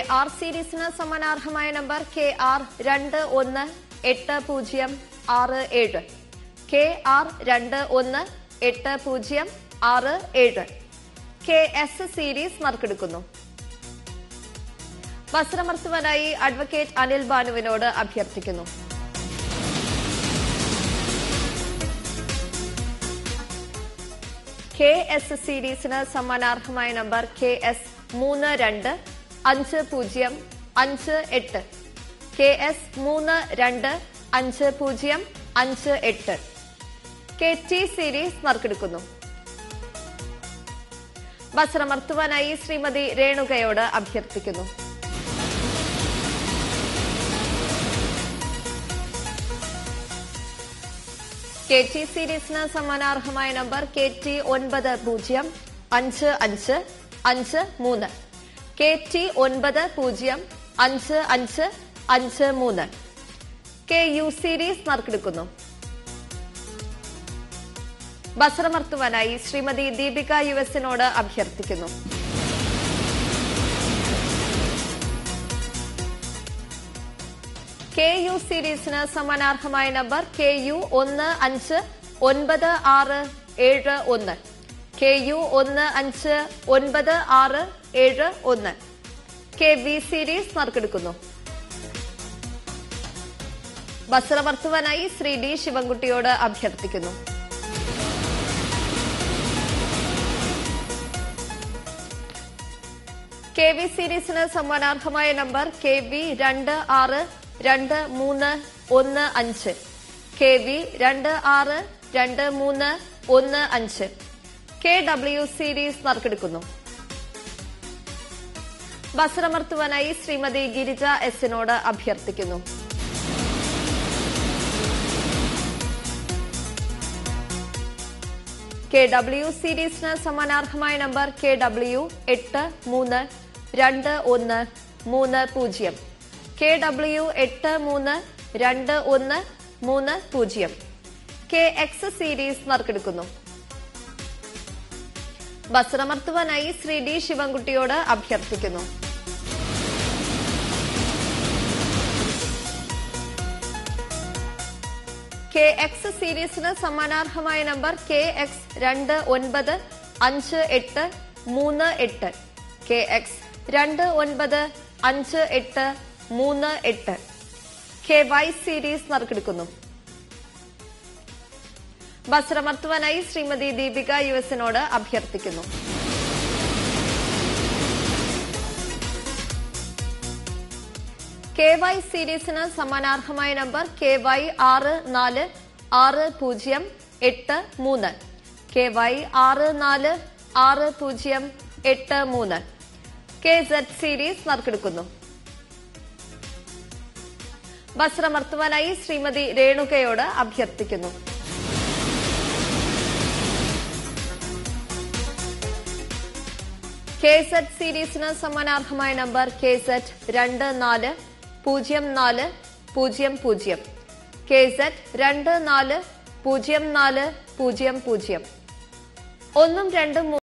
KR സീരീസിന് സമ്മാനാർഹമായ number KR 218067 KR 218067 KS series നറുക്കെടുക്കുന്നു. വസ്ത്രമർത്തുവാനായി അഡ്വക്കേറ്റ് അനിൽ ബാനുവിനോട് അഭ്യർത്ഥിക്കുന്നു. KS സീരീസിന് സമ്മാനാർഹമായ number KS 325058 KS 325058 KT series നറുക്കെടുക്കുന്നു. വസ്ത്രമർത്തുവാനായി ശ്രീമതി രേണുകയോട് അഭ്യർത്ഥിക്കുന്നു. KT സീരീസിന് സമ്മാനാർഹമായ number KT 905553 KT 905553 KU series നറുക്കെടുക്കുന്നു. വസ്ത്രമർത്തുവാനായി ശ്രീമതി ദീപിക US-നോട് അഭ്യർത്ഥിക്കുന്നു. KU സീരീസിന് സമ്മാനാർഹമായ number KU 159671 KU 159671 KV series നറുക്കെടുക്കുന്നു. വസ്ത്രമർത്തുവാനായി ശ്രീ D ശിവൻകുട്ടിയോട് അഭ്യർത്ഥിക്കുന്നു. KV സീരീസിന് സമ്മാനാർഹമായ number KV 2622315 KV 2622315 KW series നറുക്കെടുക്കുന്നു. വസ്ത്രമർത്തുവാനായി ശ്രീമതി ഗിരിജ S-നോട് അഭ്യർത്ഥിക്കുന്നു. KW സീരീസിന് സമ്മാനാർഹമായ number KW 832130 KW 832130 KX series നറുക്കെടുക്കുന്നു. വസ്ത്രമർത്തുവാനായി ശ്രീ D ശിവൻകുട്ടിയോട് അഭ്യർത്ഥിക്കുന്നു. KX സീരീസിന് സമ്മാനാർഹമായ number KX 295838 KX 295838 KY series നറുക്കെടുക്കുന്നു. വസ്ത്രമർത്തുവാനായി ശ്രീമതി ദീപിക US-നോട് അഭ്യർത്ഥിക്കുന്നു. KY സീരീസിന് സമ്മാനാർഹമായ number KY 64608 KY 64608 KZ series നറുക്കെടുക്കുന്നു. വസ്ത്രമർത്തുവാനായി ശ്രീമതി രേണുകയോട് അഭ്യർത്ഥിക്കുന്നു. KZ സീരീസിന് സമ്മാനാർഹമായ നമ്പർ KZ 240400 KZ 240400 1 2